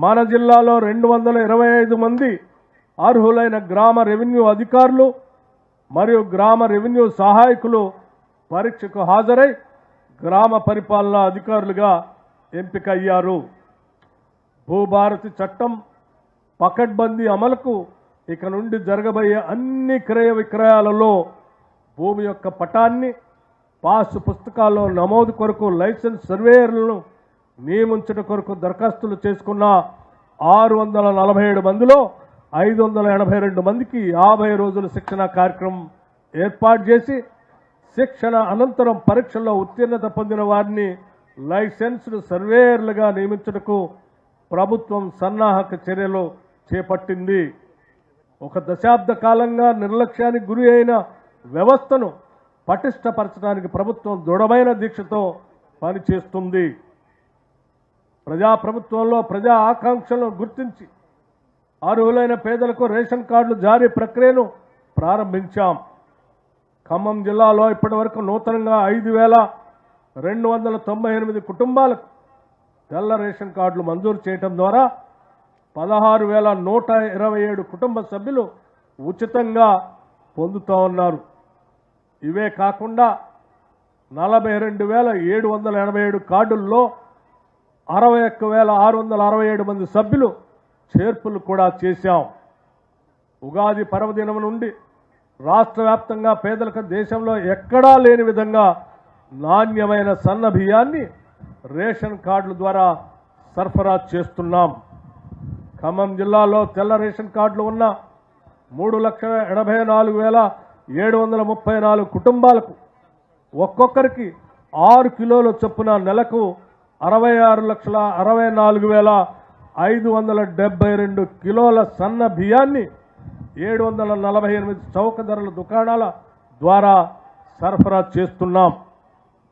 మన జిల్లాలో 225 మంది అర్హులైన గ్రామ రెవెన్యూ అధికారులు మరియు గ్రామ రెవెన్యూ సహాయకులు పరీక్షకు హాజరై గ్రామ పరిపాలనా అధికారులుగా ఎంపికయ్యారు. భూభారతి చట్టం పకడ్బందీ అమలుకు ఇక నుండి జరగబోయే అన్ని క్రయ విక్రయాలలో భూమి యొక్క పటాన్ని పాసు పుస్తకాల్లో నమోదు కొరకు లైసెన్స్ సర్వేయర్లను నియమించడం కొరకు దరఖాస్తులు చేసుకున్న 647 మందిలో 582 మందికి 50 రోజుల శిక్షణ కార్యక్రమం ఏర్పాటు చేసి శిక్షణ అనంతరం పరీక్షల్లో ఉత్తీర్ణత పొందిన వారిని లైసెన్స్డ్ సర్వేయర్లుగా నియమించటకు ప్రభుత్వం సన్నాహక చర్యలు చేపట్టింది. ఒక దశాబ్ద కాలంగా నిర్లక్ష్యానికి గురి అయిన వ్యవస్థను పటిష్టపరచడానికి ప్రభుత్వం దృఢమైన దీక్షతో పనిచేస్తుంది. ప్రజాప్రభుత్వంలో ప్రజా ఆకాంక్షలను గుర్తించి అర్హులైన పేదలకు రేషన్ కార్డులు జారీ ప్రక్రియను ప్రారంభించాం. ఖమ్మం జిల్లాలో ఇప్పటివరకు నూతనంగా 5,298 కుటుంబాలకు తెల్ల రేషన్ కార్డులు మంజూరు చేయడం ద్వారా 16,127 కుటుంబ సభ్యులు ఉచితంగా పొందుతూ ఉన్నారు. ఇవే కాకుండా 42,787 కార్డుల్లో 61,667 మంది సభ్యులు చేర్పులు కూడా చేశాం. ఉగాది పర్వదినం నుండి రాష్ట్ర వ్యాప్తంగా పేదలకు దేశంలో ఎక్కడా లేని విధంగా నాణ్యమైన సన్న బియ్యాన్ని రేషన్ కార్డుల ద్వారా సరఫరా చేస్తున్నాం. ఖమ్మం జిల్లాలో తెల్ల రేషన్ కార్డులు ఉన్న 3,84,734 కుటుంబాలకు ఒక్కొక్కరికి 6 కిలోల చొప్పున నెలకు 66,64,572 కిలోల సన్న బియ్యాన్ని 748 చౌక ధరల దుకాణాల ద్వారా సరఫరా చేస్తున్నాం.